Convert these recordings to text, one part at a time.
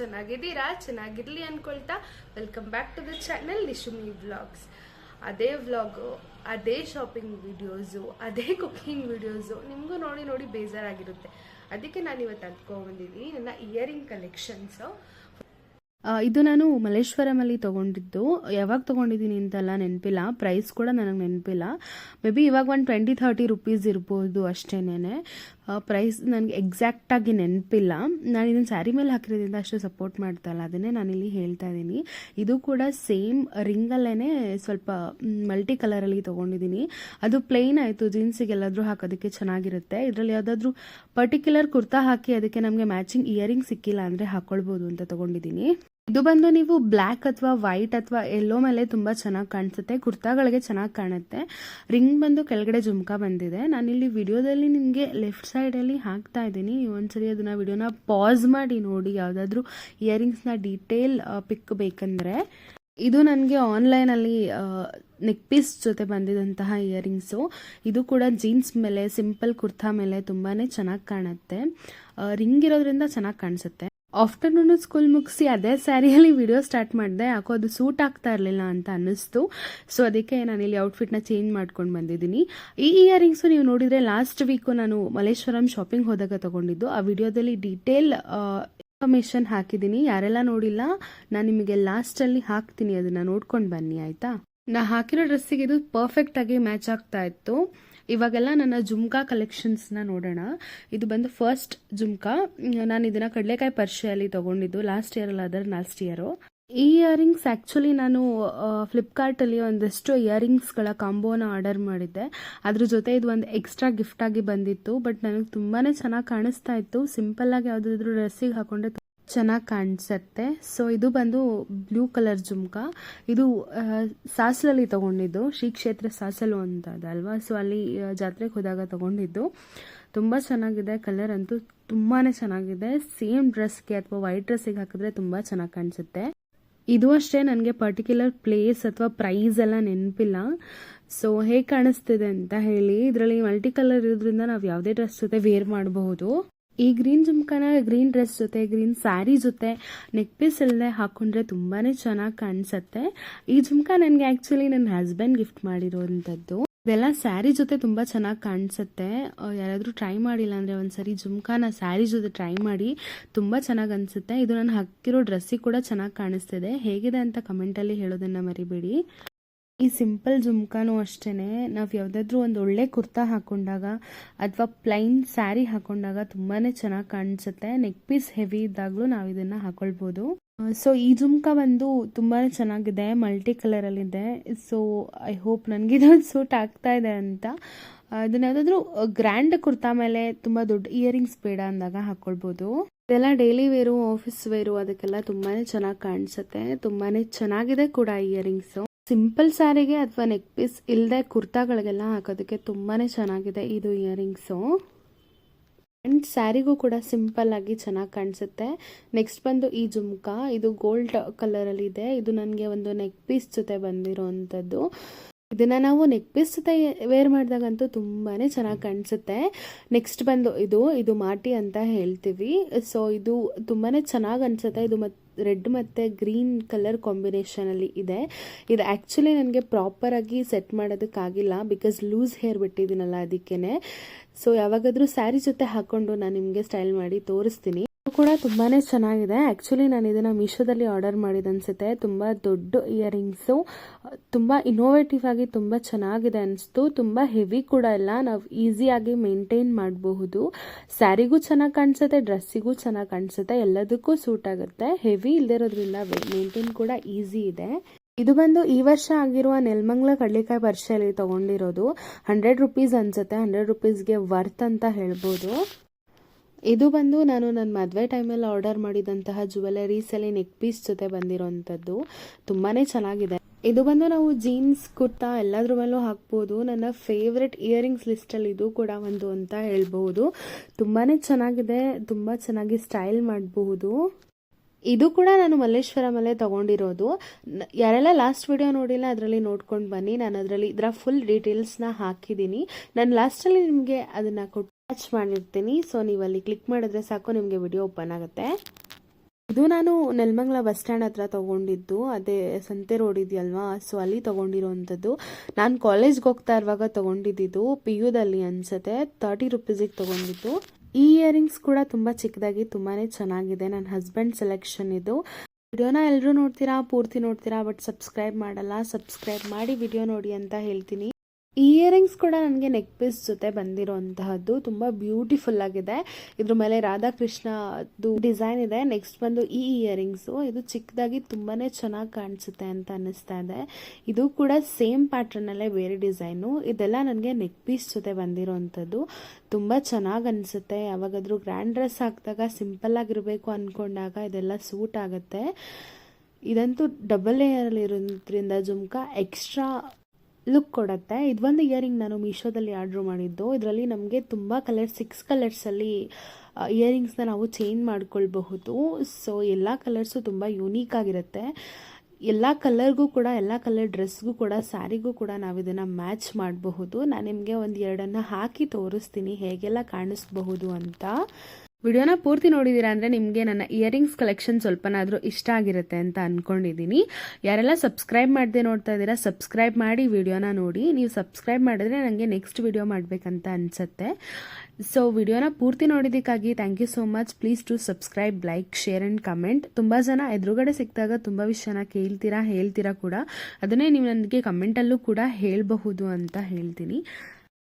ಚೆನ್ನಾಗಿದ್ದೀರಾ? ಚೆನ್ನಾಗಿರಲಿ ಅಂದ್ಕೊಳ್ತಾ welcome back to the channel Nishumi vlogs. ಅದೇ ವ್ಲಾಗು, ಅದೇ ಶಾಪಿಂಗ್ ವಿಡಿಯೋಸು, ಅದೇ ಕುಕಿಂಗ್ ವಿಡಿಯೋಸು ನಿಮಗೂ ನೋಡಿ ನೋಡಿ ಬೇಜಾರಾಗಿರುತ್ತೆ. ಅದಕ್ಕೆ ನಾನು ಇವತ್ತು ಅಂದ್ಕೊಂಡ್ಬಂದಿದ್ದೀನಿ ನನ್ನ ಇಯರಿಂಗ್ ಕಲೆಕ್ಷನ್ಸು. ಇದು ನಾನು ಮಲ್ಲೇಶ್ವರಮಲ್ಲಿ ತೊಗೊಂಡಿದ್ದು. ಯಾವಾಗ ತೊಗೊಂಡಿದ್ದೀನಿ ಅಂತೆಲ್ಲ ನೆನಪಿಲ್ಲ, ಪ್ರೈಸ್ ಕೂಡ ನನಗೆ ನೆನಪಿಲ್ಲ. ಮೇ ಬಿ ಇವಾಗ ಒಂದು 20-30 ರುಪೀಸ್ ಇರ್ಬೋದು ಅಷ್ಟೇನೆ. ಪ್ರೈಸ್ ನನಗೆ ಎಕ್ಸಾಕ್ಟಾಗಿ ನೆನಪಿಲ್ಲ. ನಾನು ಇದನ್ನು ಸ್ಯಾರಿ ಮೇಲೆ ಹಾಕಿರೋದ್ರಿಂದ ಅಷ್ಟು ಸಪೋರ್ಟ್ ಮಾಡ್ತಾಯಿಲ್ಲ, ಅದನ್ನೇ ನಾನಿಲ್ಲಿ ಹೇಳ್ತಾ ಇದ್ದೀನಿ. ಇದು ಕೂಡ ಸೇಮ್ ರಿಂಗಲ್ಲೇ ಸ್ವಲ್ಪ ಮಲ್ಟಿ ಕಲರಲ್ಲಿ ತೊಗೊಂಡಿದ್ದೀನಿ. ಅದು ಪ್ಲೇನ್ ಆಯಿತು, ಜೀನ್ಸಿಗೆಲ್ಲಾದರೂ ಹಾಕೋದಕ್ಕೆ ಚೆನ್ನಾಗಿರುತ್ತೆ. ಇದರಲ್ಲಿ ಯಾವುದಾದ್ರೂ ಪರ್ಟಿಕ್ಯುಲರ್ ಕುರ್ತಾ ಹಾಕಿ ಅದಕ್ಕೆ ನಮಗೆ ಮ್ಯಾಚಿಂಗ್ ಇಯರಿಂಗ್ ಸಿಕ್ಕಿಲ್ಲ ಅಂದರೆ ಹಾಕ್ಕೊಳ್ಬೋದು ಅಂತ ತೊಗೊಂಡಿದ್ದೀನಿ. ಇದು ಬಂದು ನೀವು ಬ್ಲ್ಯಾಕ್ ಅಥವಾ ವೈಟ್ ಅಥವಾ ಎಲ್ಲೋ ಮೇಲೆ ತುಂಬ ಚೆನ್ನಾಗಿ ಕಾಣಿಸುತ್ತೆ, ಕುರ್ತಾಗಳಿಗೆ ಚೆನ್ನಾಗಿ ಕಾಣುತ್ತೆ. ರಿಂಗ್ ಬಂದು ಕೆಳಗಡೆ ಜುಮ್ಕಾ ಬಂದಿದೆ. ನಾನಿಲ್ಲಿ ವಿಡಿಯೋದಲ್ಲಿ ನಿಮಗೆ ಲೆಫ್ಟ್ ಸೈಡಲ್ಲಿ ಹಾಕ್ತಾ ಇದ್ದೀನಿ. ನೀವು ಒಂದ್ಸರಿ ಅದನ್ನು ವಿಡಿಯೋನ ಪಾಸ್ ಮಾಡಿ ನೋಡಿ, ಯಾವುದಾದ್ರೂ ಇಯರಿಂಗ್ಸ್ನ ಡೀಟೇಲ್ ಪಿಕ್ ಬೇಕಂದರೆ. ಇದು ನನಗೆ ಆನ್ಲೈನಲ್ಲಿ ನೆಕ್ ಪೀಸ್ ಜೊತೆ ಬಂದಿದ್ದಂತಹ ಇಯರಿಂಗ್ಸು. ಇದು ಕೂಡ ಜೀನ್ಸ್ ಮೇಲೆ, ಸಿಂಪಲ್ ಕುರ್ತಾ ಮೇಲೆ ತುಂಬಾ ಚೆನ್ನಾಗಿ ಕಾಣುತ್ತೆ. ರಿಂಗ್ ಇರೋದ್ರಿಂದ ಚೆನ್ನಾಗಿ ಕಾಣಿಸುತ್ತೆ. ಆಫ್ಟರ್ನೂನು ಸ್ಕೂಲ್ ಮುಗಿಸಿ ಅದೇ ಸ್ಯಾರಿಯಲ್ಲಿ ವಿಡಿಯೋ ಸ್ಟಾರ್ಟ್ ಮಾಡಿದೆ. ಯಾಕೋ ಅದು ಸೂಟ್ ಆಗ್ತಾ ಇರಲಿಲ್ಲ ಅಂತ ಅನ್ನಿಸ್ತು. ಸೊ ಅದಕ್ಕೆ ನಾನಿಲ್ಲಿ ಔಟ್ಫಿಟ್ನ ಚೇಂಜ್ ಮಾಡ್ಕೊಂಡು ಬಂದಿದ್ದೀನಿ. ಈ ಇಯರಿಂಗ್ಸು ನೀವು ನೋಡಿದರೆ ಲಾಸ್ಟ್ ವೀಕು ನಾನು ಮಲ್ಲೇಶ್ವರಂ ಶಾಪಿಂಗ್ ಹೋದಾಗ ತೊಗೊಂಡಿದ್ದು. ಆ ವಿಡಿಯೋದಲ್ಲಿ ಡೀಟೇಲ್ ಇನ್ಫಾರ್ಮೇಷನ್ ಹಾಕಿದ್ದೀನಿ. ಯಾರೆಲ್ಲ ನೋಡಿಲ್ಲ ನಾನು ನಿಮಗೆ ಲಾಸ್ಟಲ್ಲಿ ಹಾಕ್ತೀನಿ, ಅದನ್ನು ನೋಡ್ಕೊಂಡು ಬನ್ನಿ ಆಯಿತಾ. ನಾ ಹಾಕಿರೋ ಡ್ರೆಸ್ಸಿಗೆ ಇದು ಪರ್ಫೆಕ್ಟಾಗಿ ಮ್ಯಾಚ್ ಆಗ್ತಾ ಇತ್ತು. ಇವಾಗೆಲ್ಲ ನನ್ನ ಜುಮ್ಕಾ ಕಲೆಕ್ಷನ್ಸ್ನ ನೋಡೋಣ. ಇದು ಬಂದು ಫಸ್ಟ್ ಜುಮ್ಕಾ. ನಾನು ಇದನ್ನು ಕಡಲೆಕಾಯಿ ಪರ್ಷೆಯಲ್ಲಿ ತೊಗೊಂಡಿದ್ದು ಲಾಸ್ಟ್ ಇಯರು. ಈ ಇಯರಿಂಗ್ಸ್ ಆ್ಯಕ್ಚುಲಿ ನಾನು ಫ್ಲಿಪ್ಕಾರ್ಟಲ್ಲಿ ಒಂದಷ್ಟು ಇಯರಿಂಗ್ಸ್ಗಳ ಕಾಂಬೋನ ಆರ್ಡರ್ ಮಾಡಿದ್ದೆ. ಅದ್ರ ಜೊತೆ ಇದು ಒಂದು ಎಕ್ಸ್ಟ್ರಾ ಗಿಫ್ಟಾಗಿ ಬಂದಿತ್ತು. ಬಟ್ ನನಗೆ ತುಂಬಾ ಚೆನ್ನಾಗಿ ಕಾಣಿಸ್ತಾ ಇತ್ತು. ಸಿಂಪಲ್ಲಾಗಿ ಯಾವುದಾದ್ರೂ ಡ್ರೆಸ್ಸಿಗೆ ಹಾಕೊಂಡ್ರೆ ಚೆನ್ನಾಗಿ ಕಾಣಿಸುತ್ತೆ. ಸೊ ಇದು ಬಂದು ಬ್ಲೂ ಕಲರ್ ಜುಮ್ಕಾ. ಇದು ಸಾಸಲಲ್ಲಿ ತೊಗೊಂಡಿದ್ದು, ಶ್ರೀ ಕ್ಷೇತ್ರ ಸಾಸಲು ಅಂತ ಅದಲ್ವಾ, ಸೊ ಅಲ್ಲಿ ಜಾತ್ರೆಗೆ ಹೋದಾಗ ತೊಗೊಂಡಿದ್ದು. ತುಂಬ ಚೆನ್ನಾಗಿದೆ, ಕಲರ್ ಅಂತೂ ತುಂಬಾ ಚೆನ್ನಾಗಿದೆ. ಸೇಮ್ ಡ್ರೆಸ್ಗೆ ಅಥವಾ ವೈಟ್ ಡ್ರೆಸ್ಸಿಗೆ ಹಾಕಿದ್ರೆ ತುಂಬ ಚೆನ್ನಾಗಿ ಕಾಣಿಸುತ್ತೆ. ಇದು ಅಷ್ಟೇ, ನನಗೆ ಪರ್ಟಿಕ್ಯುಲರ್ ಪ್ಲೇಸ್ ಅಥವಾ ಪ್ರೈಸ್ ಎಲ್ಲ ನೆನಪಿಲ್ಲ. ಸೊ ಹೇಗೆ ಕಾಣಿಸ್ತಿದೆ ಅಂತ ಹೇಳಿ. ಇದರಲ್ಲಿ ಮಲ್ಟಿ ಕಲರ್ ಇರೋದ್ರಿಂದ ನಾವು ಯಾವುದೇ ಡ್ರೆಸ್ ಜೊತೆ ವೇರ್ ಮಾಡಬಹುದು. ಈ ಗ್ರೀನ್ ಜುಮ್ಕಾನ ಗ್ರೀನ್ ಡ್ರೆಸ್ ಜೊತೆ, ಗ್ರೀನ್ ಸ್ಯಾರಿ ಜೊತೆ ನೆಕ್ ಪೀಸ್ ಇಲ್ಲದೆ ಹಾಕೊಂಡ್ರೆ ತುಂಬಾ ಚೆನ್ನಾಗಿ ಕಾಣಿಸುತ್ತೆ. ಈ ಜುಮ್ಕಾ ನನಗೆ ಆ್ಯಕ್ಚುಲಿ ನನ್ನ ಹಸ್ಬೆಂಡ್ ಗಿಫ್ಟ್ ಮಾಡಿರೋವಂಥದ್ದು. ಇದೆಲ್ಲ ಸ್ಯಾರಿ ಜೊತೆ ತುಂಬ ಚೆನ್ನಾಗಿ ಕಾಣಿಸುತ್ತೆ. ಯಾರಾದರೂ ಟ್ರೈ ಮಾಡಿಲ್ಲ ಅಂದರೆ ಒಂದ್ಸರಿ ಜುಮ್ಕಾನ ಸ್ಯಾರಿ ಜೊತೆ ಟ್ರೈ ಮಾಡಿ, ತುಂಬ ಚೆನ್ನಾಗಿ ಅನಿಸುತ್ತೆ. ಇದು ನಾನು ಹಾಕಿರೋ ಡ್ರೆಸ್ಸಿಗೆ ಕೂಡ ಚೆನ್ನಾಗಿ ಕಾಣಿಸ್ತಿದೆ. ಹೇಗಿದೆ ಅಂತ ಕಮೆಂಟಲ್ಲಿ ಹೇಳೋದನ್ನು ಮರಿಬೇಡಿ. ಈ ಸಿಂಪಲ್ ಜುಮ್ಕಾನೂ ಅಷ್ಟೇ, ನಾವು ಯಾವುದಾದ್ರೂ ಒಂದು ಒಳ್ಳೆ ಕುರ್ತಾ ಹಾಕೊಂಡಾಗ ಅಥವಾ ಪ್ಲೈನ್ ಸ್ಯಾರಿ ಹಾಕೊಂಡಾಗ ತುಂಬಾ ಚೆನ್ನಾಗಿ ಕಾಣಿಸುತ್ತೆ. ನೆಕ್ ಪೀಸ್ ಹೆವಿ ಇದ್ದಾಗಲೂ ನಾವು ಇದನ್ನು ಹಾಕೊಳ್ಬೋದು. ಸೊ ಈ ಜುಮ್ಕಾ ಬಂದು ತುಂಬಾ ಚೆನ್ನಾಗಿದೆ, ಮಲ್ಟಿ ಕಲರಲ್ಲಿದೆ. ಸೊ ಐ ಹೋಪ್ ನನಗಿದು ಸೂಟ್ ಆಗ್ತಾ ಇದೆ ಅಂತ. ಇದನ್ನ ಯಾವುದಾದ್ರೂ ಗ್ರ್ಯಾಂಡ್ ಕುರ್ತಾ ಮೇಲೆ ತುಂಬ ದೊಡ್ಡ ಇಯರಿಂಗ್ಸ್ ಬೇಡ ಅಂದಾಗ ಹಾಕ್ಕೊಳ್ಬೋದು. ಇದೆಲ್ಲ ಡೈಲಿ ವೇರು, ಆಫೀಸ್ ವೇರು, ಅದಕ್ಕೆಲ್ಲ ತುಂಬಾ ಚೆನ್ನಾಗಿ ಕಾಣಿಸುತ್ತೆ. ತುಂಬಾ ಚೆನ್ನಾಗಿದೆ ಕೂಡ ಇಯರಿಂಗ್ಸು. ಸಿಂಪಲ್ ಸ್ಯಾರಿಗೆ ಅಥವಾ ನೆಕ್ ಪೀಸ್ ಇಲ್ಲದೆ ಕುರ್ತಾಗಳಿಗೆಲ್ಲ ಹಾಕೋದಕ್ಕೆ ತುಂಬಾ ಚೆನ್ನಾಗಿದೆ ಇದು ಇಯರಿಂಗ್ಸು. ಆ್ಯಂಡ್ ಸ್ಯಾರಿಗೂ ಕೂಡ ಸಿಂಪಲ್ ಆಗಿ ಚೆನ್ನಾಗಿ ಕಾಣಿಸುತ್ತೆ. ನೆಕ್ಸ್ಟ್ ಬಂದು ಈ ಜುಮ್ಕಾ. ಇದು ಗೋಲ್ಡ್ ಕಲರಲ್ಲಿ ಇದೆ. ಇದು ನನಗೆ ಒಂದು ನೆಕ್ ಪೀಸ್ ಜೊತೆ ಬಂದಿರೋವಂಥದ್ದು. ಇದನ್ನು ನಾವು ನೆಕ್ ಪೀಸ್ ಜೊತೆ ವೇರ್ ಮಾಡಿದಾಗಂತೂ ತುಂಬಾ ಚೆನ್ನಾಗಿ ಕಾಣಿಸುತ್ತೆ. ನೆಕ್ಸ್ಟ್ ಬಂದು ಇದು ಮಾಟಿ ಅಂತ ಹೇಳ್ತೀವಿ. ಸೊ ಇದು ತುಂಬಾ ಚೆನ್ನಾಗಿ ಅನಿಸುತ್ತೆ. ಇದು ರೆಡ್ ಮತ್ತು ಗ್ರೀನ್ ಕಲರ್ ಕಾಂಬಿನೇಷನಲ್ಲಿ ಇದೆ. ಇದು ಆ್ಯಕ್ಚುಲಿ ನನಗೆ ಪ್ರಾಪರಾಗಿ ಸೆಟ್ ಮಾಡೋದಕ್ಕಾಗಿಲ್ಲ, ಬಿಕಾಸ್ ಲೂಸ್ ಹೇರ್ ಬಿಟ್ಟಿದ್ದೀನಲ್ಲ ಅದಕ್ಕೇ. ಸೊ ಯಾವಾಗಾದರೂ ಸ್ಯಾರಿ ಜೊತೆ ಹಾಕ್ಕೊಂಡು ನಾನು ನಿಮಗೆ ಸ್ಟೈಲ್ ಮಾಡಿ ತೋರಿಸ್ತೀನಿ. ಕೂಡ ತುಂಬಾ ಚೆನ್ನಾಗಿದೆ. ಆ್ಯಕ್ಚುಲಿ ನಾನು ಇದನ್ನು ಮೀಶೋದಲ್ಲಿ ಆರ್ಡರ್ ಮಾಡಿದ್ದು ಅನಿಸುತ್ತೆ. ತುಂಬ ದೊಡ್ಡ ಇಯರಿಂಗ್ಸು, ತುಂಬ ಇನೋವೇಟಿವ್ ಆಗಿ ತುಂಬ ಚೆನ್ನಾಗಿದೆ ಅನಿಸ್ತು. ತುಂಬ ಹೆವಿ ಕೂಡ ಇಲ್ಲ, ನಾವು ಈಸಿಯಾಗಿ ಮೇಂಟೈನ್ ಮಾಡಬಹುದು. ಸ್ಯಾರಿಗೂ ಚೆನ್ನಾಗಿ ಕಾಣಿಸುತ್ತೆ, ಡ್ರೆಸ್ಸಿಗೂ ಚೆನ್ನಾಗಿ ಕಾಣಿಸುತ್ತೆ, ಎಲ್ಲದಕ್ಕೂ ಸೂಟ್ ಆಗುತ್ತೆ. ಹೆವಿ ಇಲ್ಲದಿರೋದ್ರಿಂದ ಮೇಂಟೈನ್ ಕೂಡ ಈಸಿ ಇದೆ. ಇದು ಬಂದು ಈ ವರ್ಷ ಆಗಿರುವ ನೆಲಮಂಗಲ ಕಡಲೆಕಾಯಿ ಪರ್ಷೆಯಲ್ಲಿ ತೊಗೊಂಡಿರೋದು. 100 ರುಪೀಸ್ ಅನಿಸುತ್ತೆ. 100 ರುಪೀಸ್ಗೆ ವರ್ತ್ ಅಂತ ಹೇಳ್ಬೋದು. ಇದು ಬಂದು ನಾನು ನನ್ನ ಮದುವೆ ಟೈಮಲ್ಲಿ ಆರ್ಡರ್ ಮಾಡಿದಂತಹ ಜುವೆಲರೀಸಲ್ಲಿ ನೆಕ್ ಪೀಸ್ ಜೊತೆ ಬಂದಿರೋವಂಥದ್ದು. ತುಂಬಾ ಚೆನ್ನಾಗಿದೆ. ಇದು ಬಂದು ನಾವು ಜೀನ್ಸ್, ಕುರ್ತಾ ಎಲ್ಲದ್ರ ಮೇಲೂ ಹಾಕ್ಬೋದು. ನನ್ನ ಫೇವ್ರೆಟ್ ಇಯರಿಂಗ್ಸ್ ಲಿಸ್ಟಲ್ಲಿ ಇದು ಕೂಡ ಒಂದು ಅಂತ ಹೇಳ್ಬೋದು. ತುಂಬಾ ಚೆನ್ನಾಗಿದೆ, ತುಂಬ ಚೆನ್ನಾಗಿ ಸ್ಟೈಲ್ ಮಾಡಬಹುದು. ಇದು ಕೂಡ ನಾನು ಮಲ್ಲೇಶ್ವರಮಲ್ಲೇ ತೊಗೊಂಡಿರೋದು. ಯಾರೆಲ್ಲ ಲಾಸ್ಟ್ ವಿಡಿಯೋ ನೋಡಿಲ್ಲ ಅದರಲ್ಲಿ ನೋಡ್ಕೊಂಡು ಬನ್ನಿ. ನಾನು ಅದರಲ್ಲಿ ಇದರ ಫುಲ್ ಡೀಟೇಲ್ಸ್ನ ಹಾಕಿದ್ದೀನಿ. ನಾನು ಲಾಸ್ಟಲ್ಲಿ ನಿಮಗೆ ಅದನ್ನು ಅಟ್ಯಾಚ್ ಮಾಡಿರ್ತೀನಿ. ಸೊ ನೀವು ಅಲ್ಲಿ ಕ್ಲಿಕ್ ಮಾಡಿದ್ರೆ ಸಾಕು, ನಿಮಗೆ ವಿಡಿಯೋ ಓಪನ್ ಆಗುತ್ತೆ. ಇದು ನಾನು ನೆಲಮಂಗಲ ಬಸ್ ಸ್ಟ್ಯಾಂಡ್ ಹತ್ರ ತೊಗೊಂಡಿದ್ದು, ಅದೇ ಸಂತೆ ರೋಡ್ ಇದೆಯಲ್ವಾ, ಸೊ ಅಲ್ಲಿ ತೊಗೊಂಡಿರೋವಂಥದ್ದು. ನಾನು ಕಾಲೇಜ್ಗೆ ಹೋಗ್ತಾ ಇರುವಾಗ ತೊಗೊಂಡಿದ್ದು, ಪಿ ಯುದಲ್ಲಿ ಅನಿಸುತ್ತೆ, 30 ರುಪೀಸಿಗೆ ತೊಗೊಂಡಿದ್ದು. ಈ ಇಯರಿಂಗ್ಸ್ ಕೂಡ ತುಂಬ ಚಿಕ್ಕದಾಗಿ ತುಂಬಾ ಚೆನ್ನಾಗಿದೆ. ನನ್ನ ಹಸ್ಬೆಂಡ್ ಸೆಲೆಕ್ಷನ್ ಇದು. ವಿಡಿಯೋನ ಎಲ್ಲರೂ ನೋಡ್ತೀರಾ, ಪೂರ್ತಿ ನೋಡ್ತೀರಾ, ಬಟ್ ಸಬ್ಸ್ಕ್ರೈಬ್ ಮಾಡಲ್ಲ. ಸಬ್ಸ್ಕ್ರೈಬ್ ಮಾಡಿ ವಿಡಿಯೋ ನೋಡಿ ಅಂತ ಹೇಳ್ತೀನಿ. ಈ ಇಯರಿಂಗ್ಸ್ ಕೂಡ ನನಗೆ ನೆಕ್ ಪೀಸ್ ಜೊತೆ ಬಂದಿರೋಂತಹದ್ದು, ತುಂಬ ಬ್ಯೂಟಿಫುಲ್ ಆಗಿದೆ. ಇದ್ರ ಮೇಲೆ ರಾಧಾಕೃಷ್ಣದು ಡಿಸೈನ್ ಇದೆ. ನೆಕ್ಸ್ಟ್ ಬಂದು ಈ ಇಯರಿಂಗ್ಸು, ಇದು ಚಿಕ್ಕದಾಗಿ ತುಂಬಾ ಚೆನ್ನಾಗಿ ಕಾಣಿಸುತ್ತೆ ಅಂತ ಅನ್ನಿಸ್ತಾ ಇದೆ. ಇದು ಕೂಡ ಸೇಮ್ ಪ್ಯಾಟ್ರನ್ನಲ್ಲೇ ಬೇರೆ ಡಿಸೈನು. ಇದೆಲ್ಲ ನನಗೆ ನೆಕ್ ಪೀಸ್ ಜೊತೆ ಬಂದಿರೋಂಥದ್ದು. ತುಂಬ ಚೆನ್ನಾಗಿ ಅನಿಸುತ್ತೆ. ಯಾವಾಗಾದರೂ ಗ್ರ್ಯಾಂಡ್ ಡ್ರೆಸ್ ಹಾಕಿದಾಗ ಸಿಂಪಲ್ ಆಗಿರಬೇಕು ಅಂದ್ಕೊಂಡಾಗ ಇದೆಲ್ಲ ಸೂಟ್ ಆಗುತ್ತೆ. ಇದಂತೂ ಡಬಲ್ ಲೇಯರಲ್ಲಿ ಇರೋದ್ರಿಂದ ಜುಮ್ಕಾ ಎಕ್ಸ್ಟ್ರಾ ಲುಕ್ ಕೊಡುತ್ತೆ. ಇದೊಂದು ಇಯರಿಂಗ್ ನಾನು ಮೀಶೋದಲ್ಲಿ ಆರ್ಡ್ರ್ ಮಾಡಿದ್ದು. ಇದರಲ್ಲಿ ನಮಗೆ ತುಂಬ ಕಲರ್, 6 ಕಲರ್ಸಲ್ಲಿ ಇಯರಿಂಗ್ಸ್ನ ನಾವು ಚೇಂಜ್ ಮಾಡ್ಕೊಳ್ಬಹುದು. ಸೊ ಎಲ್ಲ ಕಲರ್ಸು ತುಂಬ ಯೂನೀಕ್ ಆಗಿರುತ್ತೆ. ಎಲ್ಲ ಕಲರ್ಗೂ ಕೂಡ, ಎಲ್ಲ ಕಲರ್ ಡ್ರೆಸ್ಗೂ ಕೂಡ, ಸ್ಯಾರಿಗೂ ಕೂಡ ನಾವು ಇದನ್ನು ಮ್ಯಾಚ್ ಮಾಡಬಹುದು. ನಾನು ನಿಮಗೆ ಒಂದು 2 ಹಾಕಿ ತೋರಿಸ್ತೀನಿ ಹೇಗೆಲ್ಲ ಕಾಣಿಸ್ಬಹುದು ಅಂತ. ವಿಡಿಯೋನ ಪೂರ್ತಿ ನೋಡಿದ್ದೀರಾ ಅಂದರೆ ನಿಮಗೆ ನನ್ನ ಇಯರಿಂಗ್ಸ್ ಕಲೆಕ್ಷನ್ ಸ್ವಲ್ಪನಾದರೂ ಇಷ್ಟ ಆಗಿರುತ್ತೆ ಅಂತ ಅಂದ್ಕೊಂಡಿದ್ದೀನಿ. ಯಾರೆಲ್ಲ ಸಬ್ಸ್ಕ್ರೈಬ್ ಮಾಡದೆ ನೋಡ್ತಾ ಇದ್ದೀರಾ, ಸಬ್ಸ್ಕ್ರೈಬ್ ಮಾಡಿ ವಿಡಿಯೋನ ನೋಡಿ. ನೀವು ಸಬ್ಸ್ಕ್ರೈಬ್ ಮಾಡಿದ್ರೆ ನನಗೆ ನೆಕ್ಸ್ಟ್ ವಿಡಿಯೋ ಮಾಡಬೇಕಂತ ಅನಿಸುತ್ತೆ. ಸೊ ವಿಡಿಯೋನ ಪೂರ್ತಿ ನೋಡಿದ್ದಕ್ಕಾಗಿ thank you so much. Please to subscribe, like, share and comment. ತುಂಬ ಜನ ಎದುರುಗಡೆ ಸಿಕ್ಕಿದಾಗ ತುಂಬ ವಿಷಯನ ಹೇಳ್ತೀರಾ ಕೂಡ. ಅದನ್ನೇ ನೀವು ನನಗೆ ಕಮೆಂಟಲ್ಲೂ ಕೂಡ ಹೇಳಬಹುದು ಅಂತ ಹೇಳ್ತೀನಿ.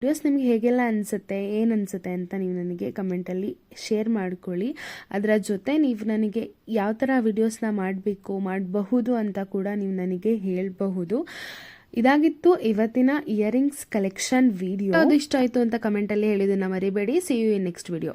ವಿಡಿಯೋಸ್ ನಿಮಗೆ ಹೇಗೆಲ್ಲ ಅನಿಸುತ್ತೆ, ಏನು ಅನಿಸುತ್ತೆ ಅಂತ ನೀವು ನನಗೆ ಕಮೆಂಟಲ್ಲಿ ಶೇರ್ ಮಾಡ್ಕೊಳ್ಳಿ. ಅದರ ಜೊತೆ ನೀವು ನನಗೆ ಯಾವ ಥರ ವಿಡಿಯೋಸ್ನ ಮಾಡಬಹುದು ಅಂತ ಕೂಡ ನೀವು ನನಗೆ ಹೇಳಬಹುದು. ಇದಾಗಿತ್ತು ಇವತ್ತಿನ ಇಯರಿಂಗ್ಸ್ ಕಲೆಕ್ಷನ್ ವಿಡಿಯೋ. ಅದು ಇಷ್ಟ ಆಯಿತು ಅಂತ ಕಮೆಂಟಲ್ಲಿ ಹೇಳಿದ್ದನ್ನು ಮರಿಬೇಡಿ. See you in next video.